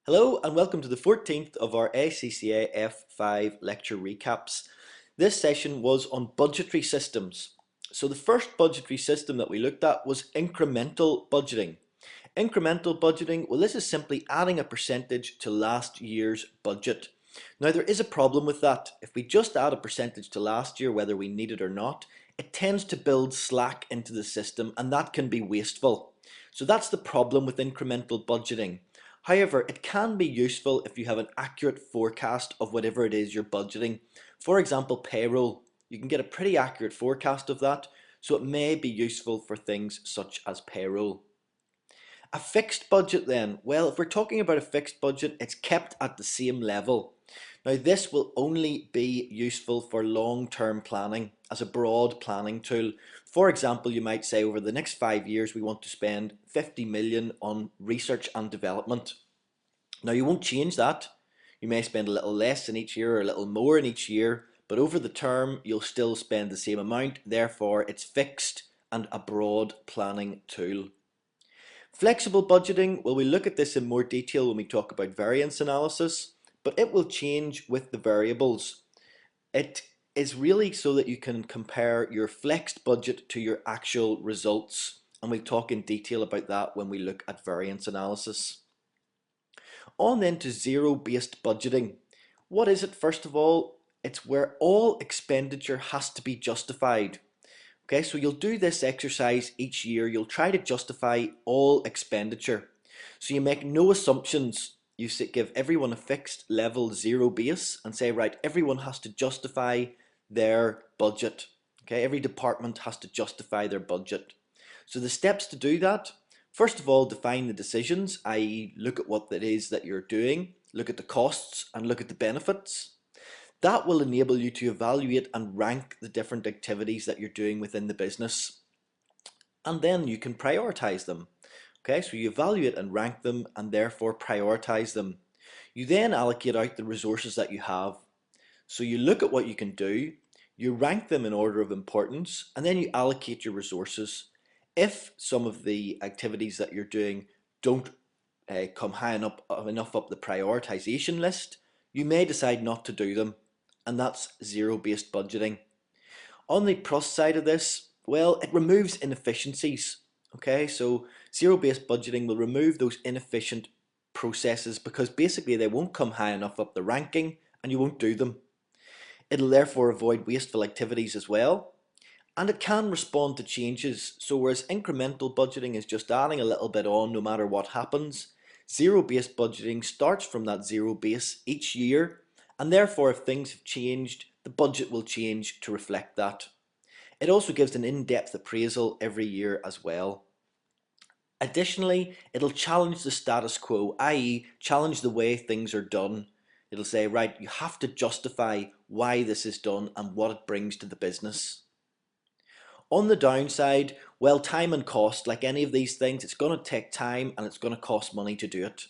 Hello and welcome to the 14th of our ACCA F5 lecture recaps. This session was on budgetary systems. So the first budgetary system that we looked at was incremental budgeting. Incremental budgeting, well, this is simply adding a percentage to last year's budget. Now there is a problem with that. If we just add a percentage to last year, whether we need it or not, it tends to build slack into the system and that can be wasteful. So that's the problem with incremental budgeting. However, it can be useful if you have an accurate forecast of whatever it is you're budgeting. For example, payroll. You can get a pretty accurate forecast of that, so it may be useful for things such as payroll. A fixed budget then, well, if we're talking about a fixed budget, it's kept at the same level. Now this will only be useful for long-term planning as a broad planning tool. For example, you might say over the next 5 years we want to spend 50 million on research and development. Now you won't change that. You may spend a little less in each year or a little more in each year, but over the term you'll still spend the same amount. Therefore it's fixed and a broad planning tool. Flexible budgeting, well, we'll look at this in more detail when we talk about variance analysis, but it will change with the variables. It is really so that you can compare your flexed budget to your actual results, and we'll talk in detail about that when we look at variance analysis. On then to zero-based budgeting. What is it? First of all, it's where all expenditure has to be justified. Okay, so you'll do this exercise each year. You'll try to justify all expenditure. So you make no assumptions. You give everyone a fixed level zero base and say, right, everyone has to justify their budget. Okay, every department has to justify their budget. So the steps to do that, first of all, define the decisions, i.e. look at what it is that you're doing, look at the costs and look at the benefits. That will enable you to evaluate and rank the different activities that you're doing within the business. And then you can prioritize them. Okay, so you evaluate and rank them and therefore prioritize them. You then allocate out the resources that you have. So you look at what you can do, you rank them in order of importance, and then you allocate your resources. If some of the activities that you're doing don't come high enough up the prioritization list, you may decide not to do them. And that's zero-based budgeting. On the plus side of this, well, it removes inefficiencies. Okay, so zero-based budgeting will remove those inefficient processes because basically they won't come high enough up the ranking and you won't do them. It'll therefore avoid wasteful activities as well. And it can respond to changes. So whereas incremental budgeting is just adding a little bit on no matter what happens, zero-based budgeting starts from that zero base each year, and therefore if things have changed, the budget will change to reflect that. It also gives an in-depth appraisal every year as well. Additionally, it'll challenge the status quo, i.e. challenge the way things are done. It'll say, right, you have to justify why this is done and what it brings to the business. On the downside, well, time and cost, like any of these things, it's going to take time and it's going to cost money to do it.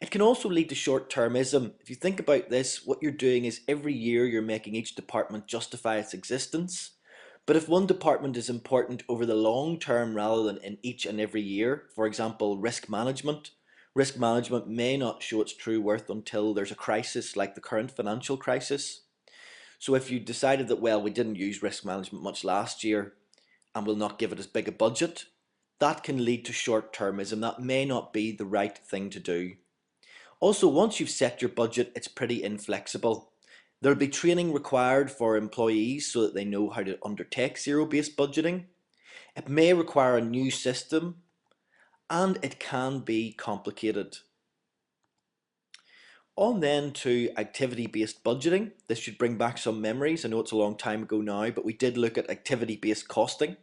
It can also lead to short-termism. If you think about this, what you're doing is every year you're making each department justify its existence. But if one department is important over the long term rather than in each and every year, for example, risk management may not show its true worth until there's a crisis like the current financial crisis. So if you decided that, well, we didn't use risk management much last year and will not give it as big a budget, that can lead to short-termism. That may not be the right thing to do. Also, once you've set your budget, it's pretty inflexible. There'll be training required for employees so that they know how to undertake zero-based budgeting. It may require a new system, and it can be complicated. On then to activity-based budgeting. This should bring back some memories. I know it's a long time ago now, but we did look at activity-based costing.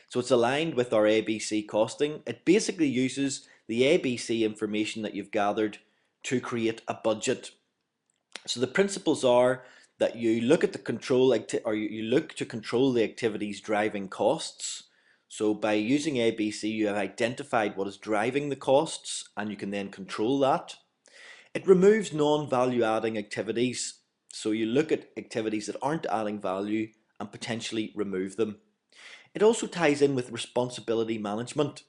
So it's aligned with our ABC costing. It basically uses the ABC information that you've gathered to create a budget. So the principles are that you look at the you look to control the activities driving costs. So by using ABC, you have identified what is driving the costs and you can then control that. It removes non-value adding activities. So you look at activities that aren't adding value and potentially remove them. It also ties in with responsibility management.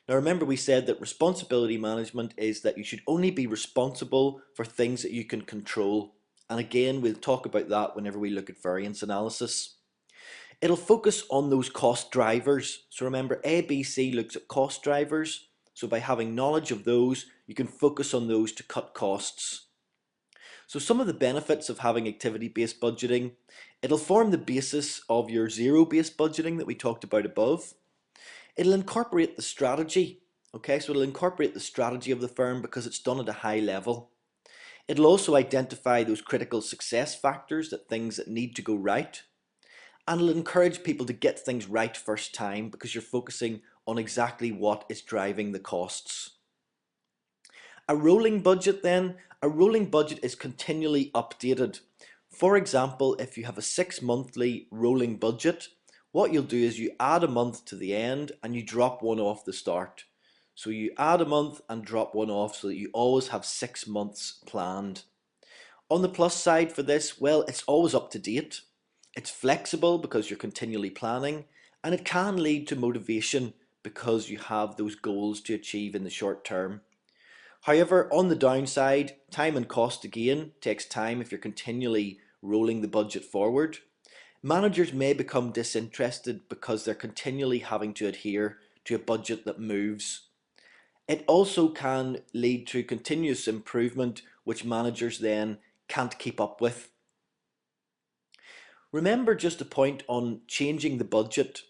Now remember, we said that responsibility management is that you should only be responsible for things that you can control. And again, we'll talk about that whenever we look at variance analysis. It'll focus on those cost drivers. So remember, ABC looks at cost drivers. So by having knowledge of those, you can focus on those to cut costs. So some of the benefits of having activity-based budgeting, it'll form the basis of your zero-based budgeting that we talked about above. It'll incorporate the strategy. Okay, so it'll incorporate the strategy of the firm because it's done at a high level. It'll also identify those critical success factors, that things that need to go right. And it'll encourage people to get things right first time because you're focusing on exactly what is driving the costs. A rolling budget then, a rolling budget is continually updated. For example, if you have a 6-monthly rolling budget, what you'll do is you add a month to the end and you drop one off the start. So you add a month and drop one off so that you always have 6 months planned. On the plus side for this, well, it's always up to date. It's flexible because you're continually planning, and it can lead to motivation because you have those goals to achieve in the short term. However, on the downside, time and cost again takes time if you're continually rolling the budget forward. Managers may become disinterested because they're continually having to adhere to a budget that moves. It also can lead to continuous improvement, which managers then can't keep up with. Remember just a point on changing the budget.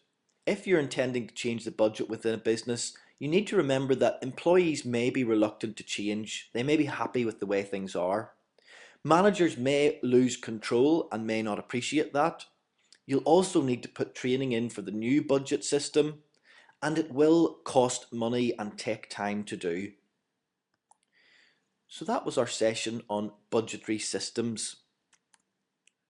If you're intending to change the budget within a business, you need to remember that employees may be reluctant to change. They may be happy with the way things are. Managers may lose control and may not appreciate that. You'll also need to put training in for the new budget system, and it will cost money and take time to do. So that was our session on budgetary systems.